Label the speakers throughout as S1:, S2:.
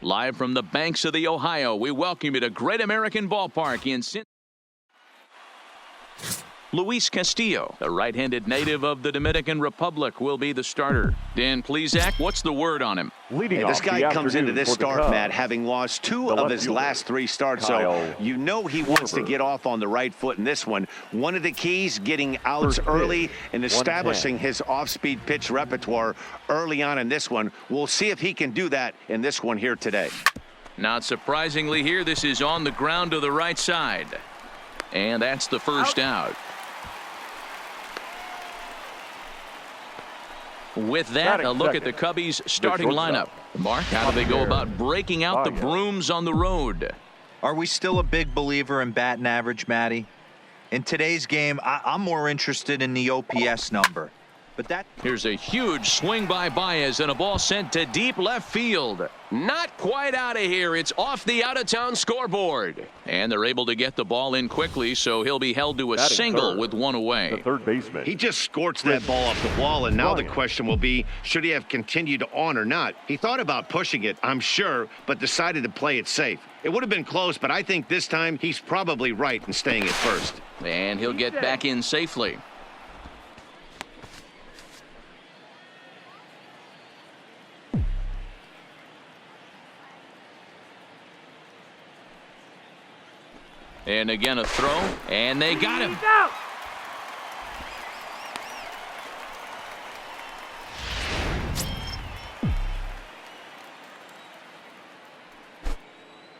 S1: Live from the banks of the Ohio, we welcome you to Great American Ballpark in Luis Castillo, the right-handed native of the Dominican Republic, will be the starter. Dan Plesac, what's the word on him?
S2: This guy comes into this start, Matt, having lost 2 of his last 3 starts, so you know he wants to get off on the right foot in this one. One of the keys, getting outs early and establishing his off-speed pitch repertoire early on in this one. We'll see if he can do that in this one here today.
S1: Not surprisingly here, this is on the ground to the right side. And that's the first out. With that, a look at the Cubbies' starting lineup. Mark, how do they go about breaking out the brooms on the road?
S3: Are we still a big believer in batting average, Matty? In today's game, I'm more interested in the OPS number. But
S1: here's a huge swing by Baez and a ball sent to deep left field. Not quite out of here. It's off the out-of-town scoreboard. And they're able to get the ball in quickly, so he'll be held to a single with 1 away.
S4: The third baseman.
S2: He just scorched that ball off the wall, and now the question will be, should he have continued on or not? He thought about pushing it, I'm sure, but decided to play it safe. It would have been close, but I think this time he's probably right in staying at first.
S1: And he'll get back in safely. And again a throw, and they got him.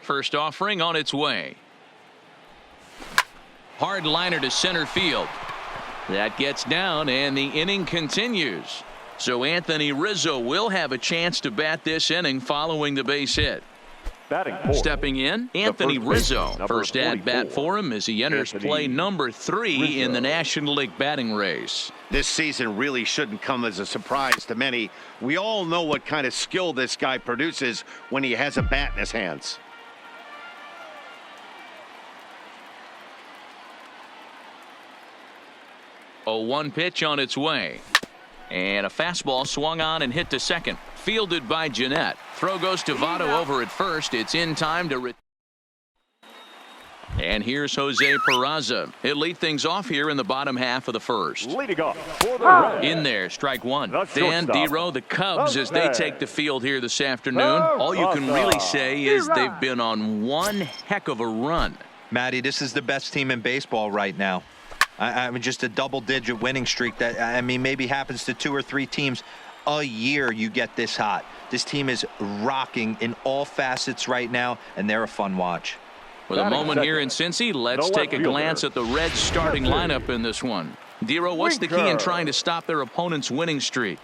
S1: First offering on its way. Hard liner to center field. That gets down, and the inning continues. So Anthony Rizzo will have a chance to bat this inning following the base hit. Stepping in, Anthony Rizzo. First at bat for him as he enters play number 3 in the National League batting race.
S2: This season really shouldn't come as a surprise to many. We all know what kind of skill this guy produces when he has a bat in his hands.
S1: A 1 pitch on its way. And a fastball swung on and hit to second. Fielded by Jeanette. Throw goes to Votto over at first. It's in time to and here's Jose Peraza. He'll lead things off here in the bottom half of the first.
S4: Leading off for the Reds.
S1: In there, strike 1. Dan Dero, the Cubs, as they take the field here this afternoon. All you can really say is they've been on one heck of a run.
S3: Matty, this is the best team in baseball right now. I mean, just a double-digit winning streak that, I mean, maybe happens to 2 or 3 teams a year. You get this hot. This team is rocking in all facets right now, and they're a fun watch.
S1: With a moment here in Cincy, let's take a glance at the Reds starting lineup in this one. Dero, what's the key in trying to stop their opponent's winning streak?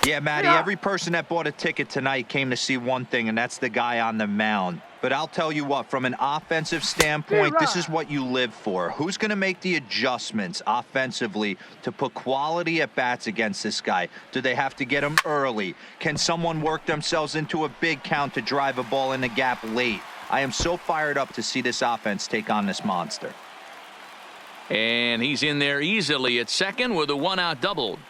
S3: Yeah, Matty, every person that bought a ticket tonight came to see one thing, and that's the guy on the mound. But I'll tell you what, from an offensive standpoint, this is what you live for. Who's going to make the adjustments offensively to put quality at bats against this guy? Do they have to get him early? Can someone work themselves into a big count to drive a ball in the gap late? I am so fired up to see this offense take on this monster.
S1: And he's in there easily at second with a 1-out double.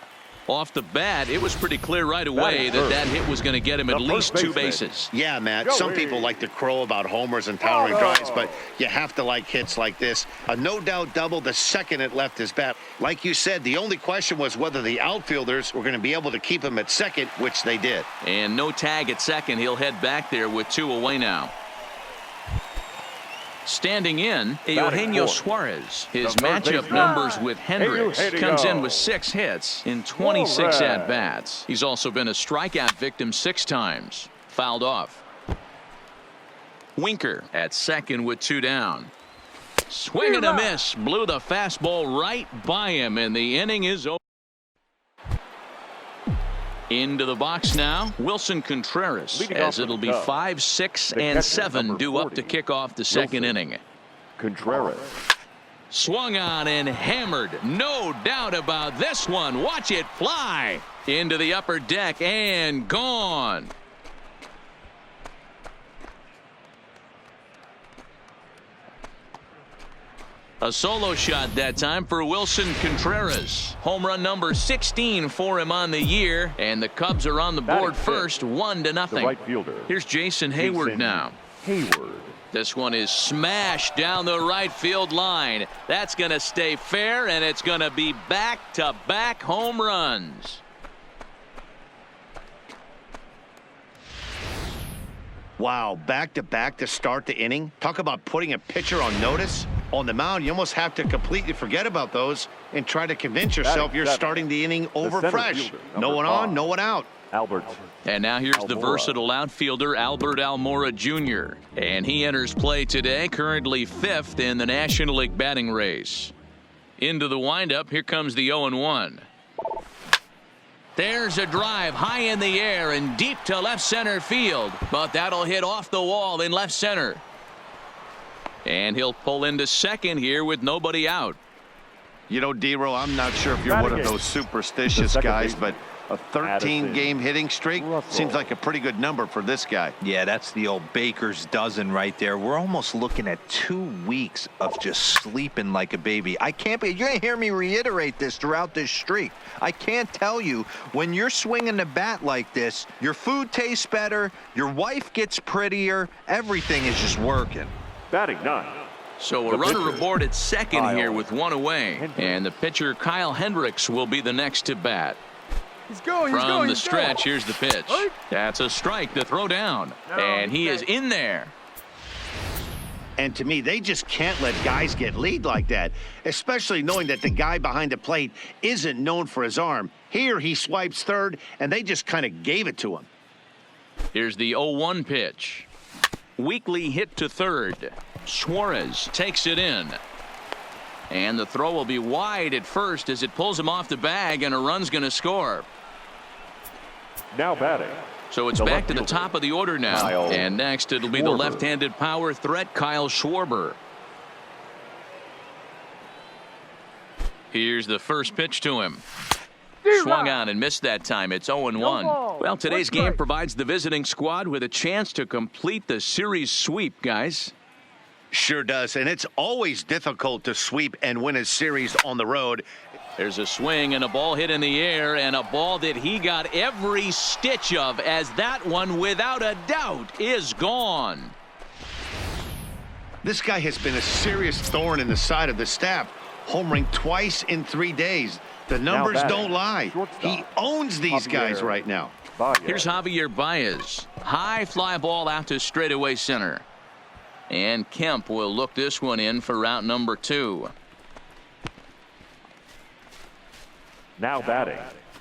S1: Off the bat, it was pretty clear right away that hit was going to get him at least 2 bases.
S2: Yeah, Matt, some people like to crow about homers and towering drives, but you have to like hits like this. A no-doubt double the second it left his bat. Like you said, the only question was whether the outfielders were going to be able to keep him at second, which they did.
S1: And no tag at second. He'll head back there with 2 away now. Standing in, Eugenio Suarez. His matchup numbers with Hendricks comes in with 6 hits in 26 at-bats. He's also been a strikeout victim 6 times. Fouled off. Winker at second with 2 down. Swing and a miss. Blew the fastball right by him, and the inning is over. Into the box now, Wilson Contreras, as it'll be 5, 6, and 7 due up to kick off the second inning.
S4: Contreras.
S1: Swung on and hammered. No doubt about this one. Watch it fly into the upper deck and gone. A solo shot that time for Wilson Contreras. Home run number 16 for him on the year, and the Cubs are on the board first, 1-0.
S4: The right fielder.
S1: Here's Jason Hayward now.
S4: Hayward.
S1: This one is smashed down the right field line. That's going to stay fair, and it's going to be back-to-back home runs.
S2: Wow, back-to-back to start the inning. Talk about putting a pitcher on notice. On the mound, you almost have to completely forget about those and try to convince yourself you're starting the inning over fresh. No one on, no one out.
S4: Albert.
S1: And now here's the versatile outfielder, Albert Almora Jr. And he enters play today, currently 5th in the National League batting race. Into the windup, here comes the 0-1. There's a drive high in the air and deep to left center field, but that'll hit off the wall in left center. And he'll pull into second here with nobody out.
S2: You know, D-Row, I'm not sure if you're one of those superstitious guys, but a 13-game hitting streak seems like a pretty good number for this guy.
S3: Yeah, that's the old baker's dozen right there. We're almost looking at 2 weeks of just sleeping like a baby. You're going to hear me reiterate this throughout this streak. I can't tell you, when you're swinging the bat like this, your food tastes better, your wife gets prettier, everything is just working.
S4: Batting 9.
S1: So a runner aboard at second here with one away. And the pitcher, Kyle Hendricks, will be the next to bat. From the stretch, here's the pitch. That's a strike to throw down. And he is in there.
S2: And to me, they just can't let guys get lead like that, especially knowing that the guy behind the plate isn't known for his arm. Here he swipes third, and they just kind of gave it to him.
S1: Here's the 0-1 pitch. Weakly hit to third. Suarez takes it in. And the throw will be wide at first as it pulls him off the bag, and a run's going to score.
S4: Now batting.
S1: So it's back to the top of the order now. And next it'll be the left-handed power threat, Kyle Schwarber. Here's the first pitch to him. Swung on and missed that time. It's 0-1. Well, today's game provides the visiting squad with a chance to complete the series sweep, guys.
S2: Sure does, and it's always difficult to sweep and win a series on the road.
S1: There's a swing and a ball hit in the air, and a ball that he got every stitch of, as that one, without a doubt, is gone.
S2: This guy has been a serious thorn in the side of the staff, homering twice in 3 days. The numbers don't lie. He owns these guys right now.
S1: Here's Javier Baez. High fly ball out to straightaway center. And Kemp will look this one in for route number 2.
S4: Now batting,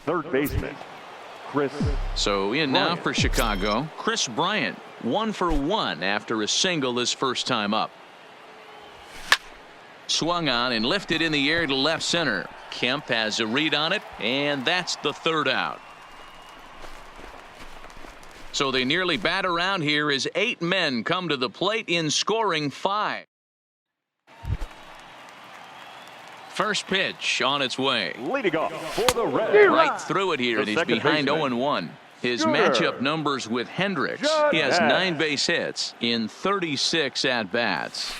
S4: third baseman, Chris.
S1: So in now for Chicago, Chris Bryant, 1 for 1 after a single his first time up. Swung on and lifted in the air to left center. Kemp has a read on it, and that's the third out. So they nearly bat around here as 8 men come to the plate in scoring 5. First pitch on its way.
S4: Leading off for the Reds.
S1: Right through it here, and he's behind 0-1. His matchup numbers with Hendricks. He has 9 base hits in 36 at-bats.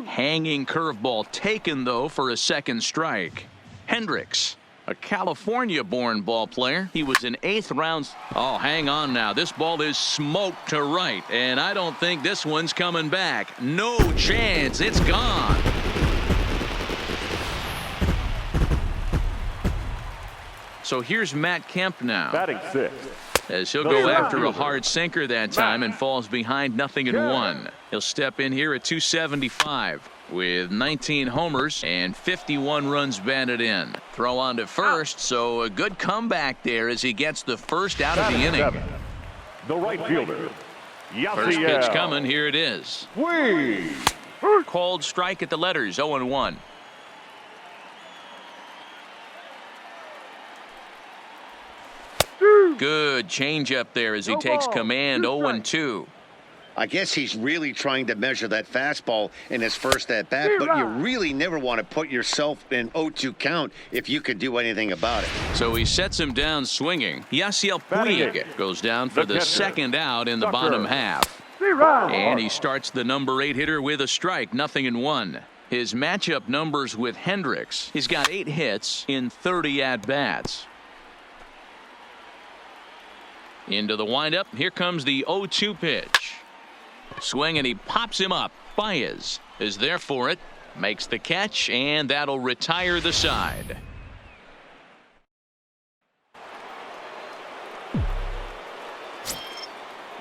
S1: Hanging curveball taken, though, for a second strike. Hendricks, a California-born ball player. He was an 8th round. Oh, hang on now. This ball is smoked to right, and I don't think this one's coming back. No chance. It's gone. So here's Matt Kemp now.
S4: Batting 6.
S1: As he'll go after a hard sinker that time and falls behind 0-1. He'll step in here at 275 with 19 homers and 51 runs batted in. Throw on to first, so a good comeback there as he gets the first out of the inning.
S4: 7. The right fielder,
S1: First pitch coming, here it is. Cold strike at the letters, 0-1. Good changeup there as he takes command, 0-2.
S2: I guess he's really trying to measure that fastball in his first at-bat, but you really never want to put yourself in 0-2 count if you could do anything about it.
S1: So he sets him down swinging. Yasiel Puig goes down for the second out in the bottom half. And he starts the number 8 hitter with a strike, 0-1. His matchup numbers with Hendricks. He's got 8 hits in 30 at-bats. Into the windup. Here comes the 0-2 pitch. Swing, and he pops him up. Baez is there for it. Makes the catch, and that'll retire the side.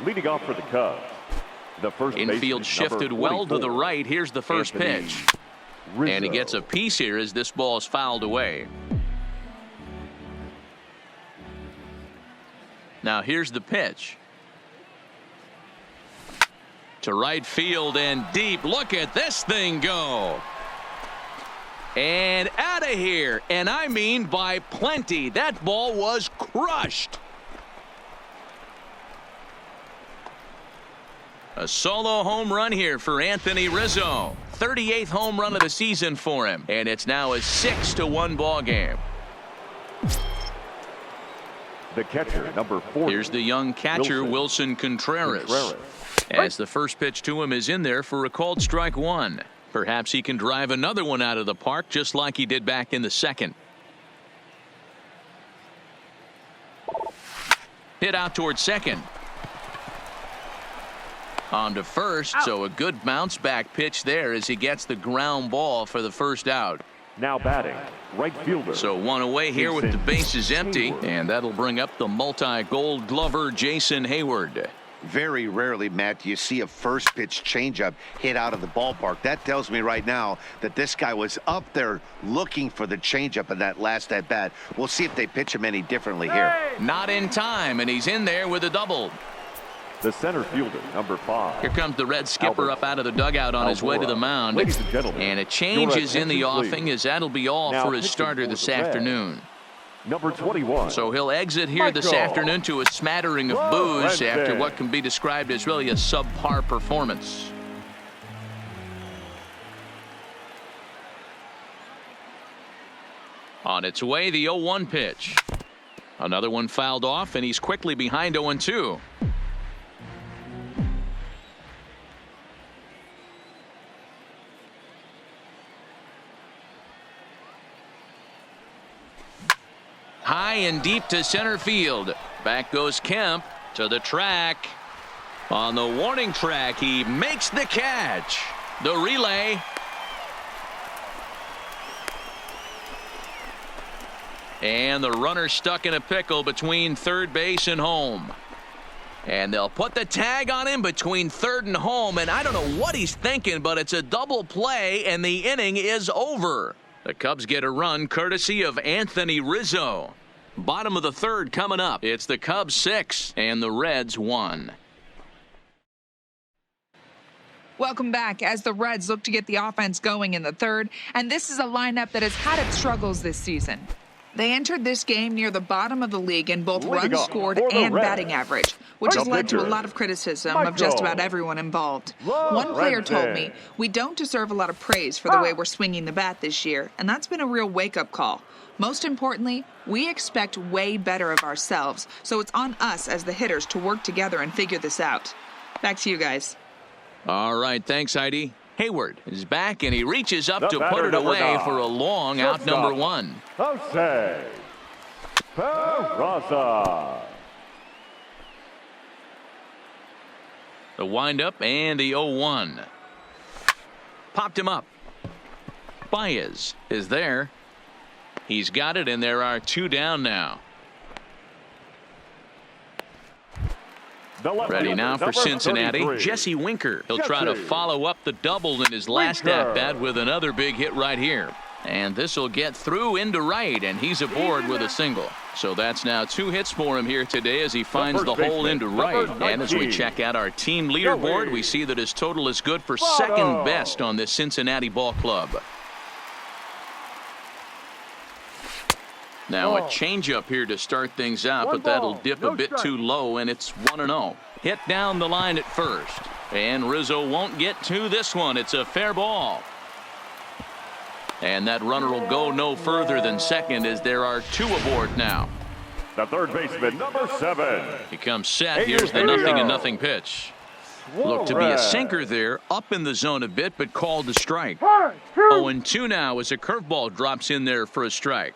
S4: Leading off for the Cubs, the first
S1: infield shifted well to the right. Here's the first pitch. And he gets a piece here as this ball is fouled away. Now here's the pitch. To right field and deep. Look at this thing go. And out of here. And I mean by plenty. That ball was crushed. A solo home run here for Anthony Rizzo. 38th home run of the season for him. And it's now a 6-1 ball game.
S4: The catcher, number 40.
S1: Here's the young catcher, Wilson Contreras. As the first pitch to him is in there for a called strike 1. Perhaps he can drive another one out of the park just like he did back in the second. Hit out towards second. On to first, so a good bounce back pitch there as he gets the ground ball for the first out.
S4: Now batting, right fielder.
S1: So one away here with the bases empty, and that'll bring up the multi-gold glover Jason Hayward.
S2: Very rarely, Matt, do you see a first pitch changeup hit out of the ballpark. That tells me right now that this guy was up there looking for the changeup in that last at bat. We'll see if they pitch him any differently here.
S1: Not in time, and he's in there with a double.
S4: The center fielder, number 5.
S1: Here comes the Red skipper up out of the dugout on his way to the mound.
S4: Ladies and gentlemen,
S1: and a change is in the offing as that'll be all for his starter this afternoon.
S4: Number 21.
S1: So he'll exit here this afternoon to a smattering of boos after what can be described as really a subpar performance. On its way, the 0-1 pitch. Another one fouled off, and he's quickly behind 0-2. High and deep to center field. Back goes Kemp to the track. On the warning track, he makes the catch. The relay. And the runner stuck in a pickle between third base and home. And they'll put the tag on him between third and home. And I don't know what he's thinking, but it's a double play, and the inning is over. The Cubs get a run courtesy of Anthony Rizzo. Bottom of the third coming up. It's the Cubs 6 and the Reds 1.
S5: Welcome back as the Reds look to get the offense going in the third. And this is a lineup that has had its struggles this season. They entered this game near the bottom of the league in both runs scored and batting average, which has led to a lot of criticism of just about everyone involved. One player told me, "We don't deserve a lot of praise for the way we're swinging the bat this year," and that's been a real wake-up call. Most importantly, we expect way better of ourselves, so it's on us as the hitters to work together and figure this out. Back to you guys.
S1: All right, thanks, Heidi. Hayward is back, and he reaches up to put it away for a long out number 1.
S4: Jose Peraza.
S1: The windup and the 0-1. Popped him up. Baez is there. He's got it, and there are 2 down now. Ready now for Cincinnati, Jesse Winker. He'll try to follow up the double in his last at-bat with another big hit right here. And this will get through into right, and he's aboard with a single. So that's now 2 hits for him here today as he finds the hole into right. And as we check out our team leaderboard, we see that his total is good for second best on this Cincinnati ball club. Now a changeup here to start things out, but that'll dip a bit too low, and it's 1-0. Hit down the line at first, and Rizzo won't get to this one. It's a fair ball. And that runner will go no further than second as there are 2 aboard now.
S4: The third baseman, number 7.
S1: He comes set. Here's the 0-0 pitch. Looked to be a sinker there, up in the zone a bit, but called a strike. 0-2 now as a curveball drops in there for a strike.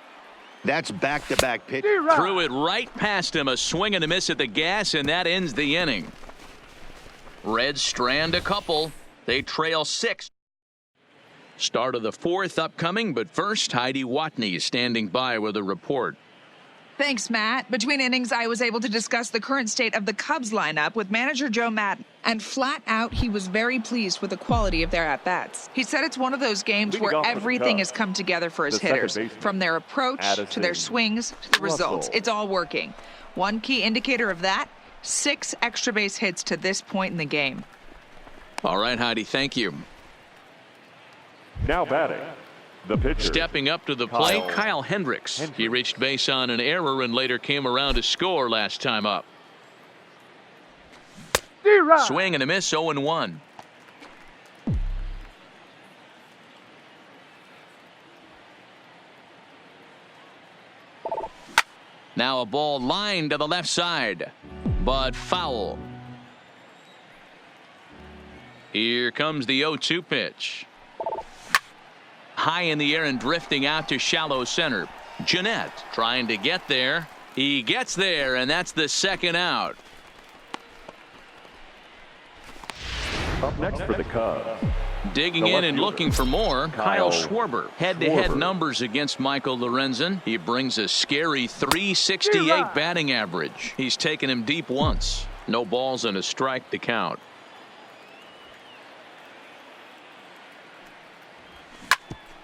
S2: That's back-to-back pitch.
S1: Threw it right past him, a swing and a miss at the gas, and that ends the inning. Reds strand a couple. They trail 6. Start of the 4th upcoming, but first, Heidi Watney is standing by with a report.
S5: Thanks, Matt. Between innings, I was able to discuss the current state of the Cubs lineup with manager Joe Maddon, and flat out, he was very pleased with the quality of their at-bats. He said it's one of those games where everything has come together for his hitters, from their approach to their swings to the results. It's all working. One key indicator of that, 6 extra base hits to this point in the game.
S1: All right, Heidi, thank you.
S4: Now batting, the pitcher.
S1: Stepping up to the plate, Kyle Hendricks. He reached base on an error and later came around to score last time up. Swing and a miss, 0-1. Now a ball lined to the left side, but foul. Here comes the 0-2 pitch. High in the air and drifting out to shallow center. Jeanette trying to get there. He gets there, and that's the second out.
S4: Up next for the Cubs.
S1: Digging in and looking for more, Kyle Schwarber. Head-to-head numbers against Michael Lorenzen. He brings a scary .368 batting average. He's taken him deep once. No balls and a strike to count.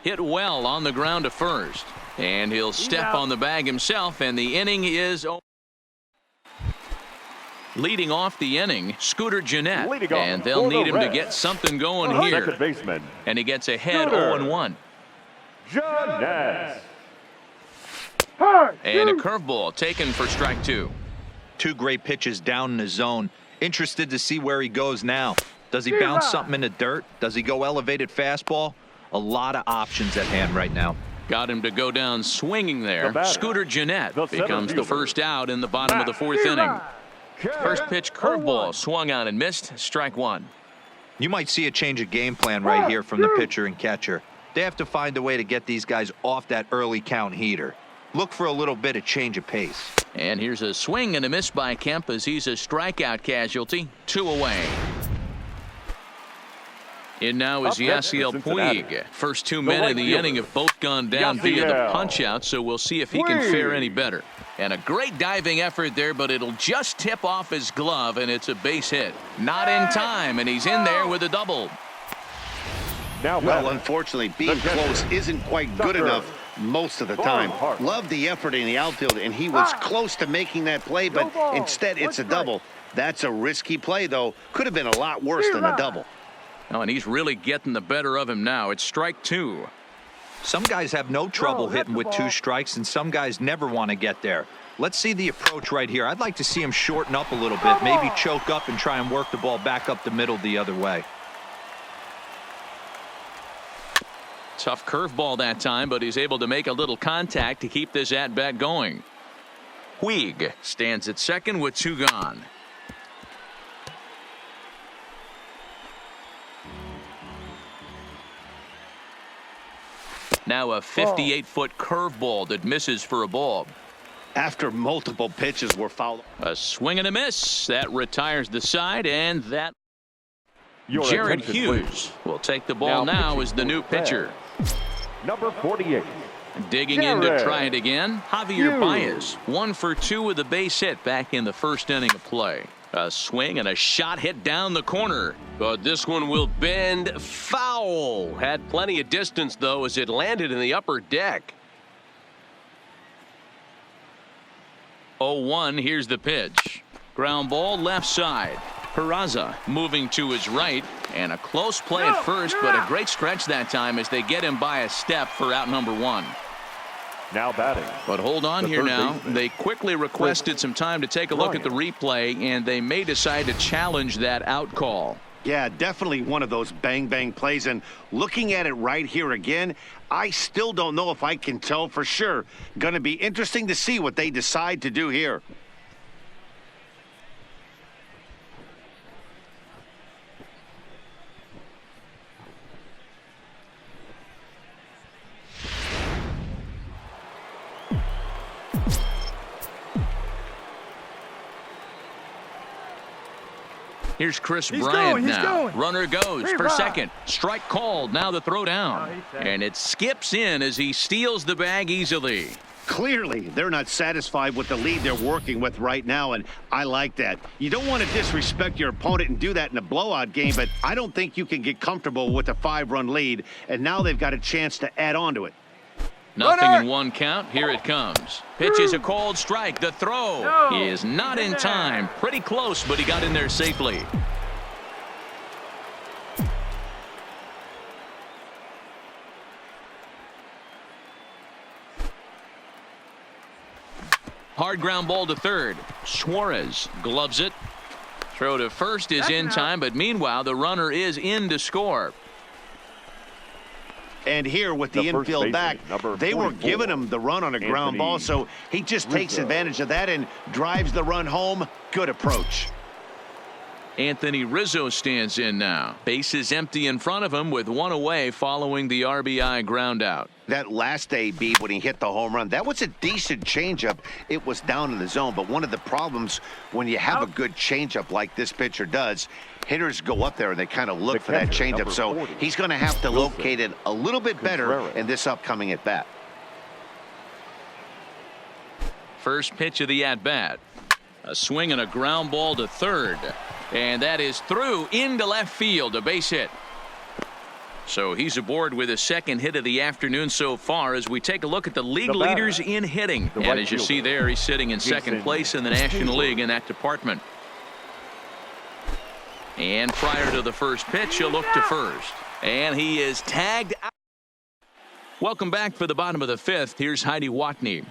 S1: Hit well on the ground to first. And he'll step on the bag himself, and the inning is over. Leading off the inning, Scooter Jeanette. And they'll need him to get something going here.
S4: Second baseman.
S1: And he gets ahead 0-1.
S4: Jeanette.
S1: And a curveball taken for strike 2.
S3: 2 great pitches down in the zone. Interested to see where he goes now. Does he bounce something in the dirt? Does he go elevated fastball? A lot of options at hand right now.
S1: Got him to go down swinging there. Scooter Jeanette becomes the first out in the bottom of the 4th inning. First pitch curveball swung on and missed. Strike 1.
S3: You might see a change of game plan right here from the pitcher and catcher. They have to find a way to get these guys off that early count heater. Look for a little bit of change of pace.
S1: And here's a swing and a miss by Kemp as he's a strikeout casualty. 2 away. In now is Yasiel Puig. First 2 men in the inning have both gone down via the punch-out, so we'll see if he can fare any better. And a great diving effort there, but it'll just tip off his glove, and it's a base hit. Not in time, and he's in there with a double.
S2: Well, unfortunately, being close isn't quite good enough most of the time. Love the effort in the outfield, and he was close to making that play, but instead it's a double. That's a risky play, though. Could have been a lot worse than a double.
S1: Oh, and he's really getting the better of him now. It's strike 2.
S3: Some guys have no trouble hitting with 2 strikes, and some guys never want to get there. Let's see the approach right here. I'd like to see him shorten up a little bit, maybe choke up and try and work the ball back up the middle the other way.
S1: Tough curveball that time, but he's able to make a little contact to keep this at-bat going. Puig stands at second with 2 gone. Now a 58-foot curveball that misses for a ball.
S2: After multiple pitches were fouled.
S1: A swing and a miss. That retires the side, and that Jared Hughes will take the ball now as the new pitcher.
S4: Number 48.
S1: Digging in to try it again, Javier Baez. 1 for 2 with a base hit back in the first inning of play. A swing and a shot hit down the corner. But this one will bend foul. Had plenty of distance, though, as it landed in the upper deck. 0-1, here's the pitch. Ground ball left side. Peraza moving to his right. And a close play at first, but a great stretch that time as they get him by a step for out number 1.
S4: Now batting.
S1: But hold on here now. They quickly requested some time to take a look at the replay, and they may decide to challenge that out call.
S2: Yeah, definitely one of those bang-bang plays. And looking at it right here again, I still don't know if I can tell for sure. Going to be interesting to see what they decide to do here.
S1: Here's Chris Bryant now. Runner goes for second. Strike called. Now the throw down. And it skips in as he steals the bag easily.
S2: Clearly, they're not satisfied with the lead they're working with right now, and I like that. You don't want to disrespect your opponent and do that in a blowout game, but I don't think you can get comfortable with a 5-run lead, and now they've got a chance to add on to it.
S1: Nothing in one count. Here it comes. Pitch is a called strike. The throw is not in time. Pretty close, but he got in there safely. Hard ground ball to third. Suarez gloves it. Throw to first is in time, but meanwhile, the runner is in to score.
S2: And here with the infield back, they were giving him the run on a ground ball, so he just takes advantage of that and drives the run home. Good approach.
S1: Anthony Rizzo stands in now. Base is empty in front of him with one away following the RBI ground out.
S2: That last AB when he hit the home run, that was a decent changeup. It was down in the zone, but one of the problems when you have a good changeup like this pitcher does, hitters go up there and they kind of look for that changeup. So he's going to have to locate it a little bit better in this upcoming at bat.
S1: First pitch of the at bat. A swing and a ground ball to third. And that is through into left field, a base hit. So he's aboard with his second hit of the afternoon so far as we take a look at the league leaders in hitting. And as you see there, he's sitting in second place in the National League in that department. And prior to the first pitch, he'll look to first. And he is tagged out. Welcome back for the bottom of the fifth. Here's Heidi Watney.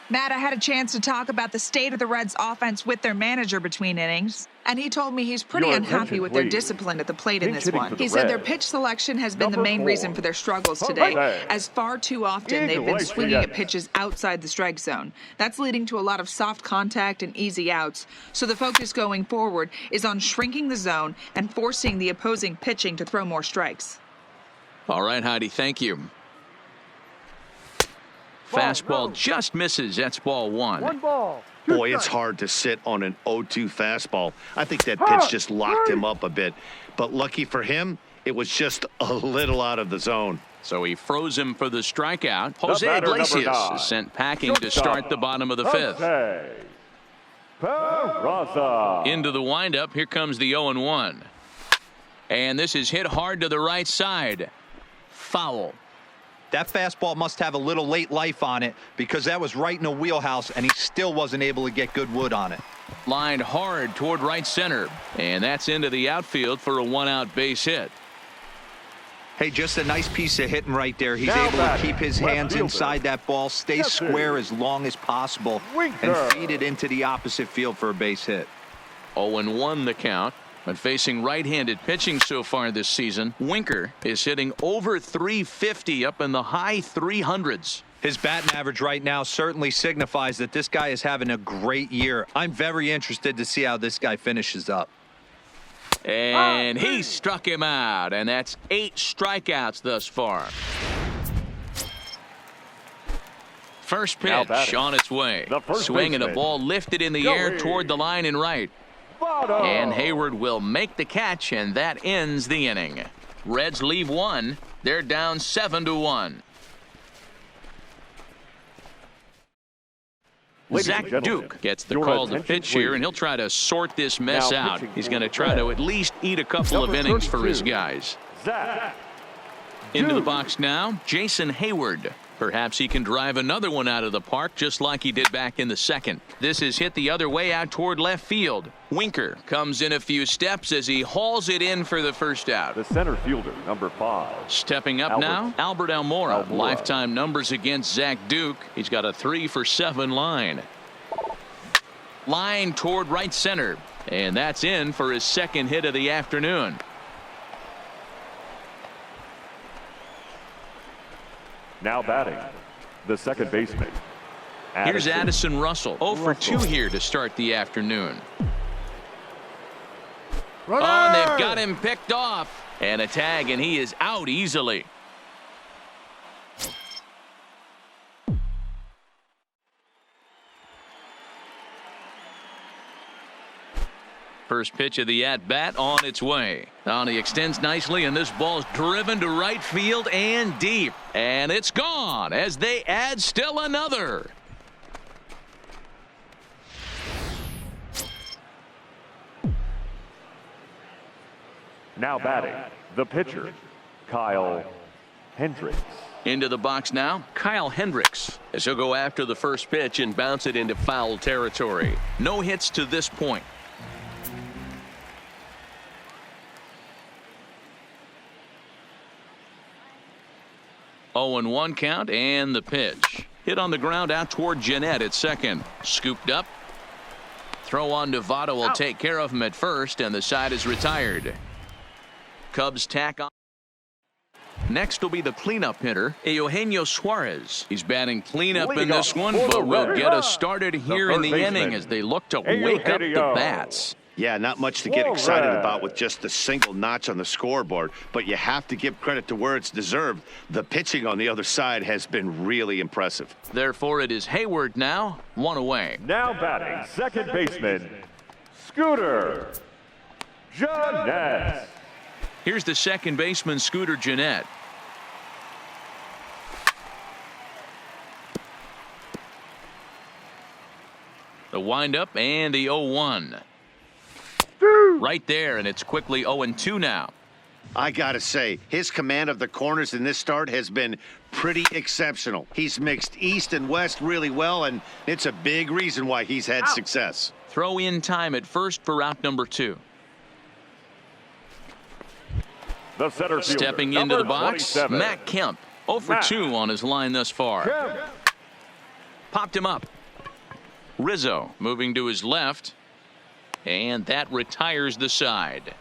S5: Matt, I had a chance to talk about the state of the Reds offense with their manager between innings, and he told me he's pretty unhappy with their discipline at the plate in this one. He said their pitch selection has been the main reason for their struggles today, as far too often they've been swinging at pitches outside the strike zone. That's leading to a lot of soft contact and easy outs, so the focus going forward is on shrinking the zone and forcing the opposing pitching to throw more strikes.
S1: All right, Heidi, thank you. Fastball just misses. That's ball one.
S6: One ball.
S2: Boy, it's hard to sit on an 0-2 fastball. I think that pitch just locked him up a bit. But lucky for him, it was just a little out of the zone.
S1: So he froze him for the strikeout. Jose Iglesias is sent packing to start the bottom of the fifth. Into the windup. Here comes the 0-1. And this is hit hard to the right side. Foul.
S3: That fastball must have a little late life on it because that was right in the wheelhouse and he still wasn't able to get good wood on it.
S1: Lined hard toward right center. And that's into the outfield for a one-out base hit.
S3: Hey, just a nice piece of hitting right there. He's able to keep his hands inside that ball, stay square as long as possible, and feed it into the opposite field for a base hit.
S1: 0-1 the count. But facing right-handed pitching so far this season, Winker is hitting over 350 up in the high 300s.
S3: His batting average right now certainly signifies that this guy is having a great year. I'm very interested to see how this guy finishes up.
S1: And he struck him out, and that's 8 strikeouts thus far. First pitch on its way. Swing and a ball lifted in the air toward the line and right. And Hayward will make the catch, and that ends the inning. Reds leave one. They're down 7-1. Zach Duke gets the call to pitch here, and he'll try to sort this mess out. He's going to try to at least eat a couple of innings for his guys. Into the box now, Jason Hayward. Perhaps he can drive another one out of the park just like he did back in the second. This is hit the other way out toward left field. Winker comes in a few steps as he hauls it in for the first out.
S4: The center fielder, number 5.
S1: Stepping up now, Albert Almora. Lifetime numbers against Zach Duke. He's got a 3-for-7 line. Line toward right center. And that's in for his second hit of the afternoon.
S4: Now batting, the second baseman.
S1: Here's Addison Russell. 0-for-2 here to start the afternoon. Oh, and they've got him picked off. And a tag, and he is out easily. First pitch of the at-bat on its way. Now he extends nicely, and this ball's driven to right field and deep. And it's gone as they add still another.
S4: Now batting, the pitcher, Kyle Hendricks.
S1: Into the box now, Kyle Hendricks, as he'll go after the first pitch and bounce it into foul territory. No hits to this point. 0-1 count, and the pitch. Hit on the ground out toward Jeanette at second. Scooped up. Throw on Novato will take care of him at first, and the side is retired. Cubs tack on. Next will be the cleanup hitter, Eugenio Suarez. He's batting cleanup in this one, but will get us started here in the inning as they look to wake up the bats.
S2: Yeah, not much to get excited about with just the single notch on the scoreboard, but you have to give credit to where it's deserved. The pitching on the other side has been really impressive.
S1: Therefore, it is Hayward now, one away.
S4: Now batting, second baseman, Scooter Jeanette.
S1: Here's the second baseman, Scooter Jeanette. The windup and the 0-1. Right there, and it's quickly 0-2 now.
S2: I gotta say, his command of the corners in this start has been pretty exceptional. He's mixed east and west really well, and it's a big reason why he's had success.
S1: Throw in time at first for out number 2.
S4: The center fielder,
S1: stepping into the box,
S4: 27.
S1: Matt Kemp. 0 for 2 on his line thus far.
S4: Kemp.
S1: Popped him up. Rizzo moving to his left. And that retires the side.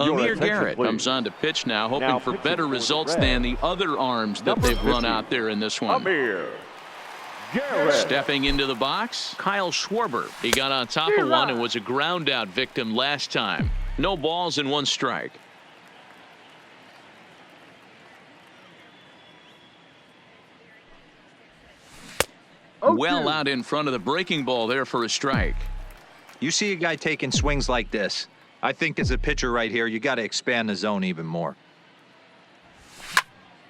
S1: Amir Garrett comes on to pitch now, hoping for better results than the other arms that they've run out there in this one.
S4: Amir Garrett.
S1: Stepping into the box, Kyle Schwarber. He got on top of one and was a ground out victim last time. No balls and 1 strike. Well out in front of the breaking ball there for a strike.
S3: You see a guy taking swings like this. I think as a pitcher right here, you got to expand the zone even more.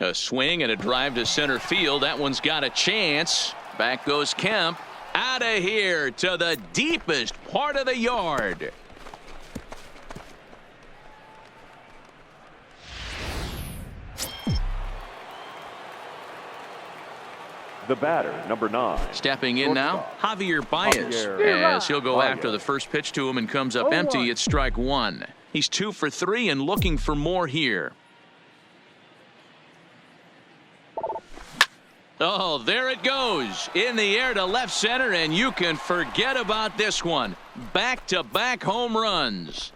S1: A swing and a drive to center field. That one's got a chance. Back goes Kemp. Out of here to the deepest part of the yard.
S4: The batter, number 9.
S1: Stepping in now, Javier Baez, as he'll go after the first pitch to him and comes up empty at strike 1. He's 2 for 3 and looking for more here. Oh, there it goes. In the air to left center, and you can forget about this one. Back-to-back home runs.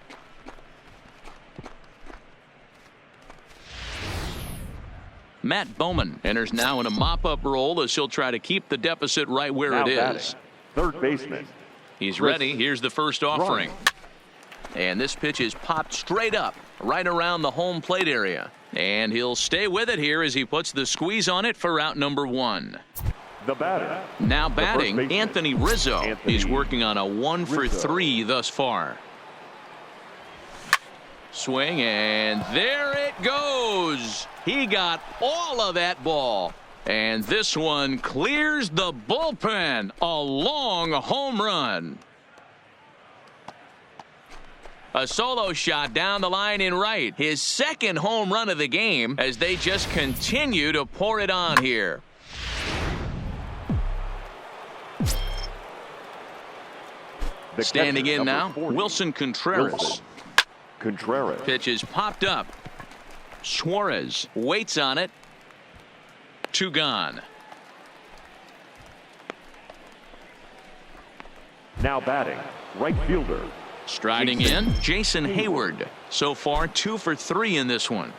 S1: Matt Bowman enters now in a mop-up role as he'll try to keep the deficit right where
S4: Now
S1: it
S4: batting,
S1: is.
S4: third baseman.
S1: He's ready. Here's the first offering. And this pitch is popped straight up right around the home plate area. And he'll stay with it here as he puts the squeeze on it for out number 1.
S4: The batter.
S1: Now batting, Anthony Rizzo. He's working on a 1 for 3 thus far. Swing, and there it goes. He got all of that ball. And this one clears the bullpen. A long home run. A solo shot down the line in right. His second home run of the game as they just continue to pour it on here. Standing in now,
S4: 40,
S1: Wilson Contreras.
S4: Wilson Contreras.
S1: Pitch is popped up. Suarez waits on it. 2 gone.
S4: Now batting, right fielder.
S1: Striding in, Jason Hayward. So far 2 for 3 in this one.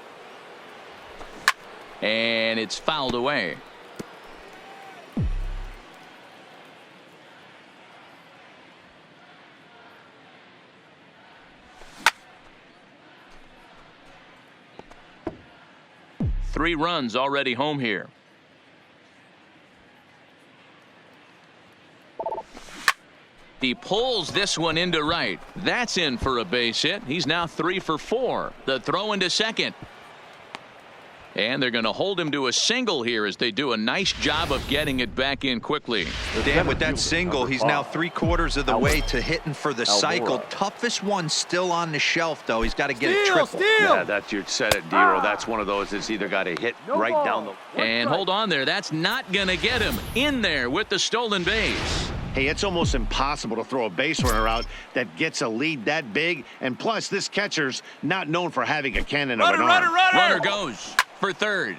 S1: And it's fouled away. Three runs already home here. He pulls this one into right. That's in for a base hit. He's now 3 for 4. The throw into second. And they're going to hold him to a single here as they do a nice job of getting it back in quickly.
S3: Dan, with that single, he's now 3/4 of the way to hitting for the cycle. Toughest one still on the shelf, though. He's got to get a triple.
S2: Yeah, that's your set it, Dero. That's one of those that's either got to hit right down the...
S1: And hold on there. That's not going to get him in there with the stolen base.
S2: Hey, it's almost impossible to throw a base runner out that gets a lead that big. And plus, this catcher's not known for having a cannon of an arm.
S1: Runner goes for third.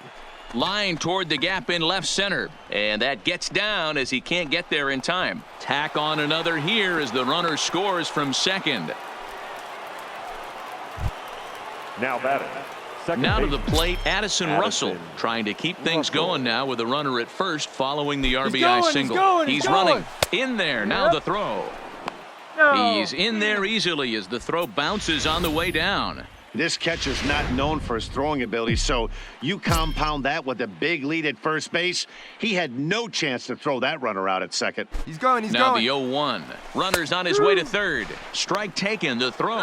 S1: Line toward the gap in left center. And that gets down as he can't get there in time. Tack on another here as the runner scores from second.
S4: Now batting.
S1: Now to the plate, Addison Russell, trying to keep things going now with a runner at first following the RBI single. He's running in there. Now the throw. He's in there easily as the throw bounces on the way down.
S2: This catcher's not known for his throwing ability, so you compound that with a big lead at first base. He had no chance to throw that runner out at second.
S6: He's going.
S1: Now the 0-1. Runner's on his way to third. Strike taken. The throw.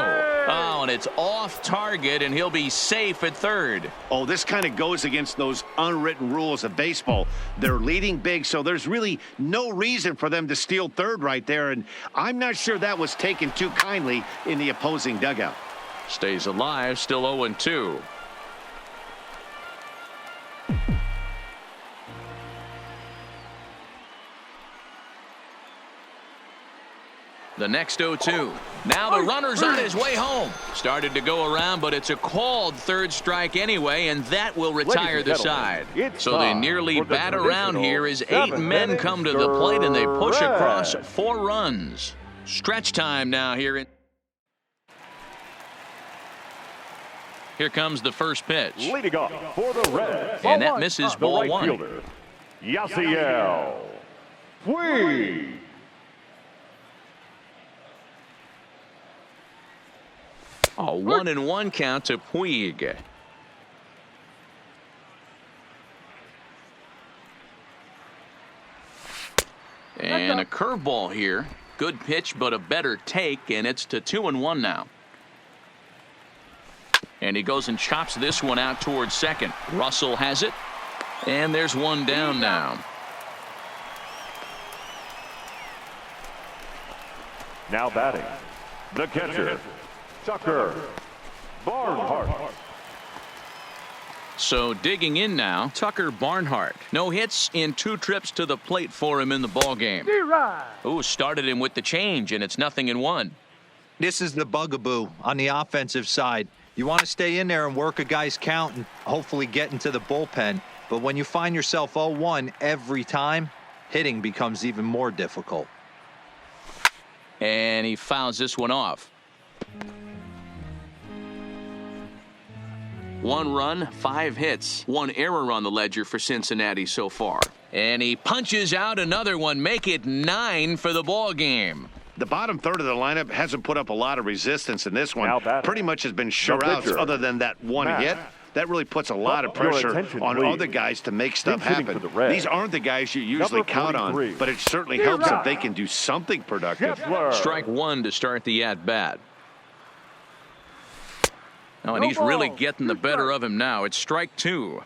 S1: Oh, and it's off target, and he'll be safe at third.
S2: Oh, this kind of goes against those unwritten rules of baseball. They're leading big, so there's really no reason for them to steal third right there, and I'm not sure that was taken too kindly in the opposing dugout.
S1: Stays alive, still 0-2. The next 0-2. Now the runner's on his way home. Started to go around, but it's a called third strike anyway, and that will retire the side. So they nearly bat around here as 8 men come to the plate, and they push across 4 runs. Stretch time now here. Here comes the first pitch.
S4: Leading off for the Reds.
S1: And that misses ball
S4: right
S1: 1.
S4: Fielder, Yasiel Puig.
S1: A 1-1 count to Puig. And a curveball here. Good pitch, but a better take, and it's to 2-1 now. And he goes and chops this one out towards second. Russell has it. And there's one down now.
S4: Now batting, the catcher, Tucker Barnhart.
S1: So digging in now, Tucker Barnhart. No hits in 2 trips to the plate for him in the ballgame. Ooh, started him with the change, and it's 0-1.
S3: This is the bugaboo on the offensive side. You want to stay in there and work a guy's count and hopefully get into the bullpen. But when you find yourself 0-1 every time, hitting becomes even more difficult.
S1: And he fouls this one off. 1 run, 5 hits, 1 error on the ledger for Cincinnati so far. And he punches out another one, make it 9 for the ball game.
S2: The bottom third of the lineup hasn't put up a lot of resistance in this one. Pretty much has been shutouts other than that one hit. That really puts a lot of pressure on other guys to make stuff happen. These aren't the guys you usually count on, but it certainly helps if they can do something productive.
S1: Strike 1 to start the at-bat. Oh, and he's really getting the better of him now. It's strike 2.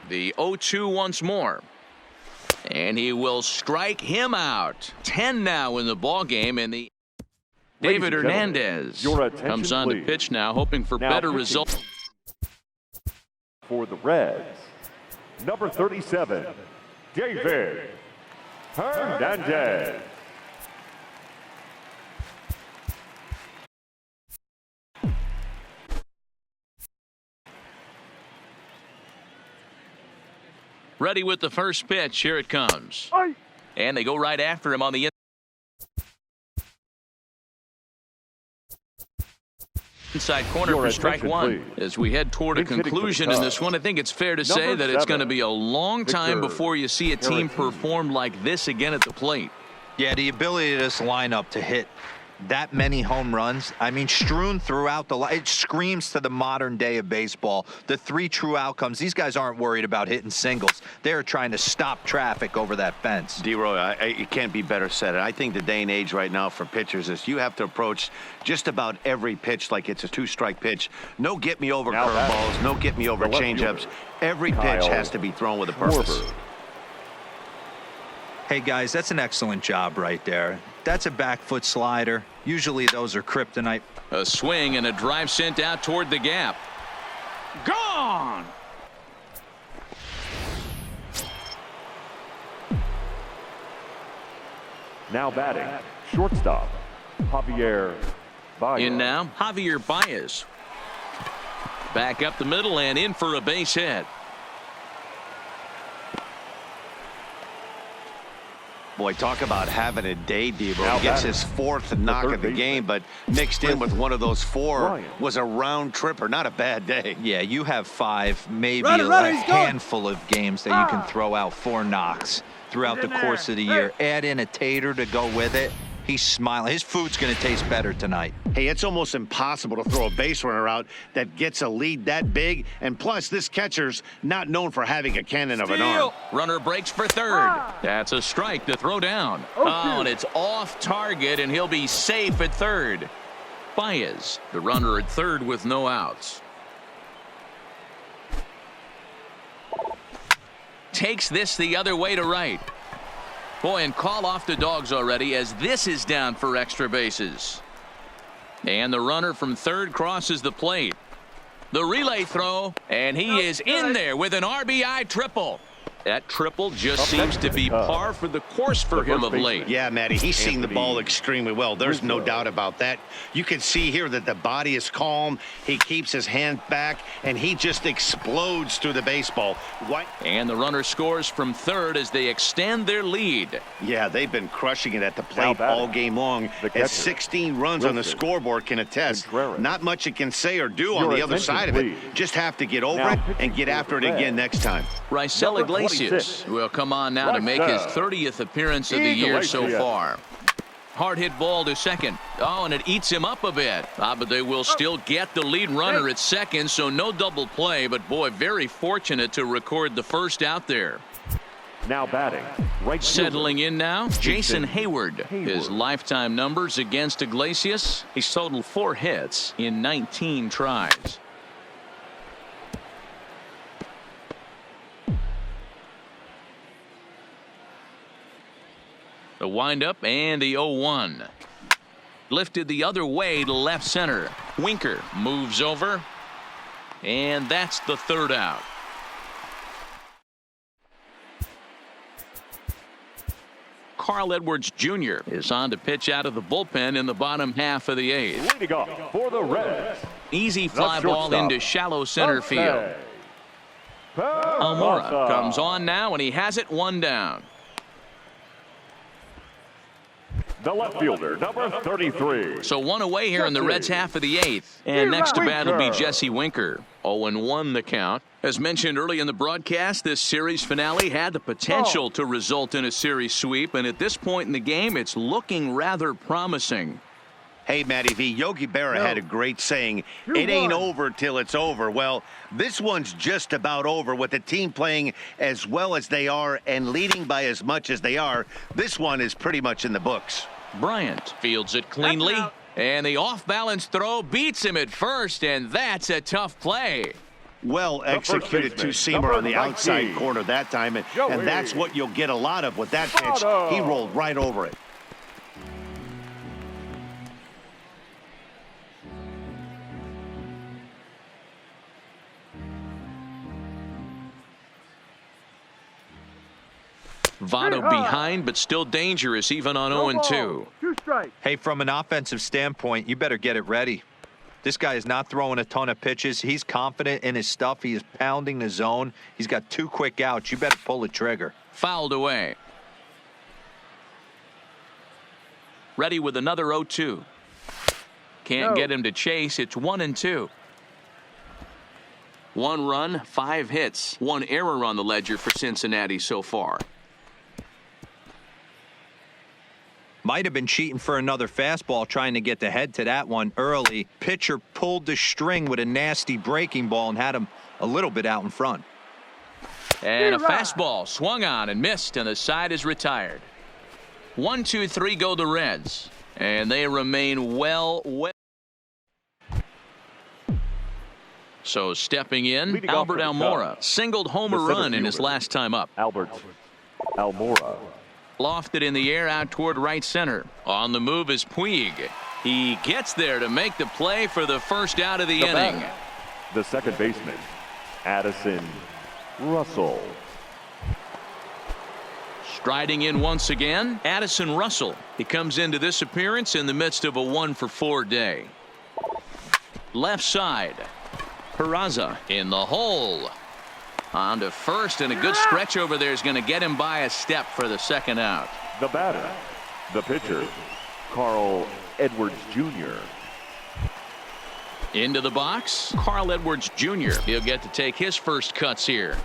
S1: The 0-2 once more. And he will strike him out. 10 now in the ball game, and the David Hernandez comes on to pitch now, hoping for better results.
S4: For the Reds, number 37, David Hernandez.
S1: Ready with the first pitch. Here it comes. And they go right after him on the inside corner for strike 1. As we head toward a conclusion in this one, I think it's fair to say that it's going to be a long time before you see a team perform like this again at the plate.
S3: Yeah, the ability of this lineup to hit that many home runs, I mean, strewn throughout the line, it screams to the modern day of baseball. The 3 true outcomes, these guys aren't worried about hitting singles. They're trying to stop traffic over that fence.
S2: D-Roy, it can't be better said. I think the day and age right now for pitchers is you have to approach just about every pitch like it's a 2-strike pitch. No get-me-over curveballs, no get-me-over changeups. Every pitch has to be thrown with a purpose.
S4: Schwarber.
S3: Hey, guys, that's an excellent job right there. That's a back foot slider. Usually those are kryptonite.
S1: A swing and a drive sent out toward the gap. Gone!
S4: Now batting, shortstop, Javier Baez.
S1: In now, Javier Baez. Back up the middle and in for a base hit.
S2: Boy, talk about having a day, Debo. He gets his 4th knock of the game, but mixed in with one of those 4 was a round tripper. Not a bad day.
S3: Yeah, you have 5, maybe a handful of games that you can throw out 4 knocks throughout the course of the year. Add in a tater to go with it. He's smiling. His food's going to taste better tonight.
S2: Hey, it's almost impossible to throw a base runner out that gets a lead that big. And plus, this catcher's not known for having a cannon of an arm.
S1: Runner breaks for third. That's a strike to throw down. Oh, and it's off target, and he'll be safe at third. Baez, the runner at third with no outs. Takes this the other way to right. Boy, and call off the dogs already as this is down for extra bases. And the runner from third crosses the plate. The relay throw, and he is in there with an RBI triple. That triple just seems to be par for the course for him of late.
S2: Yeah, Matty, he's seeing the ball extremely well. There's no doubt about that. You can see here that the body is calm. He keeps his hand back, and he just explodes through the baseball.
S1: And the runner scores from third as they extend their lead.
S2: Yeah, they've been crushing it at the plate all game long. As 16 runs on the scoreboard can attest. Not much it can say or do on the other side of it. Just have to get over it and get after it again next time.
S1: Raisel Iglesias will come on now to make his 30th appearance of the year so far. Hard hit ball to second. Oh, and it eats him up a bit. But they will still get the lead runner at second, so no double play. But boy, very fortunate to record the first out there.
S4: Now batting, right
S1: settling in now, Jason Hayward. His lifetime numbers against Iglesias. He's totaled 4 hits in 19 tries. The windup and the 0-1. Lifted the other way to left center. Winker moves over. And that's the third out. Carl Edwards Jr. is on to pitch out of the bullpen in the bottom half of the 8th.
S4: leading off for the Reds.
S1: Easy fly ball into shallow center field. Almora comes on now, and he has it 1 down.
S4: The left fielder, number 33.
S1: So 1 away here in the Reds' half of the 8th. And next to bat will be Jesse Winker. 0-1 the count. As mentioned early in the broadcast, this series finale had the potential to result in a series sweep. And at this point in the game, it's looking rather promising.
S2: Hey, Matty V, Yogi Berra had a great saying, it ain't over till it's over. Well, this one's just about over with the team playing as well as they are and leading by as much as they are. This one is pretty much in the books.
S1: Bryant fields it cleanly, and the off-balance throw beats him at first, and that's a tough play.
S2: Well executed two-seamer on the outside corner that time, and that's what you'll get a lot of with that pitch. He rolled right over it.
S1: Votto behind, but still dangerous even on 0-2.
S3: Hey, from an offensive standpoint, you better get it ready. This guy is not throwing a ton of pitches. He's confident in his stuff. He is pounding the zone. He's got 2 quick outs. You better pull the trigger.
S1: Fouled away. Ready with another 0-2. Can't get him to chase. It's 1-2. 1 run, 5 hits. 1 error on the ledger for Cincinnati so far.
S3: Might have been cheating for another fastball, trying to get the head to that one early. Pitcher pulled the string with a nasty breaking ball and had him a little bit out in front.
S1: And a fastball swung on and missed, and the side is retired. 1, 2, 3 go the Reds, and they remain well. So stepping in, Albert Almora singled home a run in his last time up.
S4: Albert Almora.
S1: Lofted in the air out toward right center. On the move is Puig. He gets there to make the play for the first out of the inning.
S4: The second baseman, Addison Russell.
S1: Striding in once again, Addison Russell. He comes into this appearance in the midst of a 1-for-4 day. Left side. Peraza in the hole. On to first, and a good stretch over there is going to get him by a step for the second out.
S4: The batter, the pitcher, Carl Edwards Jr.
S1: Into the box, Carl Edwards Jr. He'll get to take his first cuts here.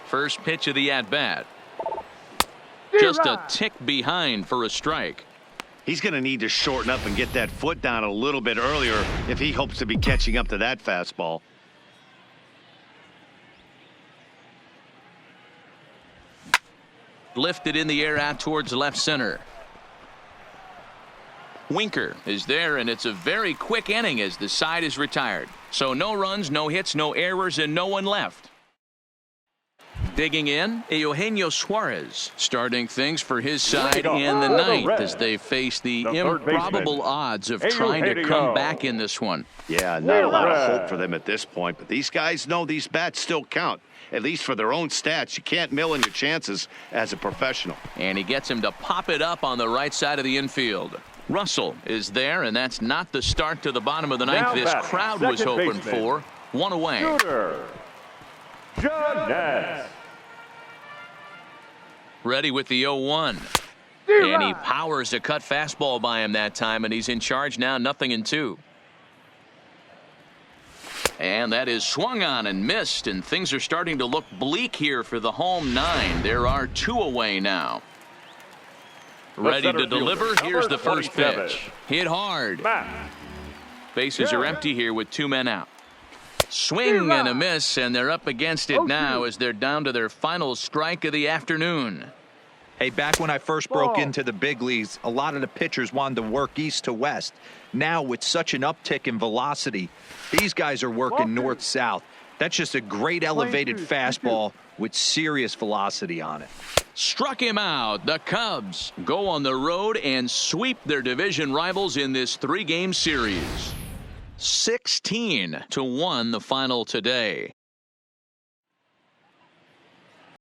S1: First pitch of the at-bat. Just a tick behind for a strike.
S2: He's going to need to shorten up and get that foot down a little bit earlier if he hopes to be catching up to that fastball.
S1: Lifted in the air out towards left center. Winker is there, and it's a very quick inning as the side is retired. So no runs, no hits, no errors, and no one left. Digging in, Eugenio Suarez starting things for his side in the ninth as they face the improbable odds of trying to come back in this one.
S2: Yeah, not a lot of hope for them at this point, but these guys know these bats still count. At least for their own stats. You can't mill in your chances as a professional.
S1: And he gets him to pop it up on the right side of the infield. Russell is there, and that's not the start to the bottom of the ninth this crowd was hoping for. One away. Ready with the 0-1. And he powers a cut fastball by him that time, and he's in charge now, 0-2. And that is swung on and missed, and things are starting to look bleak here for the home 9. There are 2 away now. Ready to deliver. Here's the first pitch. Hit hard. Bases are empty here with 2 men out. Swing and a miss, and they're up against it now as they're down to their final strike of the afternoon.
S3: Hey, back when I first broke into the big leagues, a lot of the pitchers wanted to work east to west. Now, with such an uptick in velocity, these guys are working north-south. That's just a great elevated fastball with serious velocity on it.
S1: Struck him out. The Cubs go on the road and sweep their division rivals in this 3-game series. 16-1 the final today.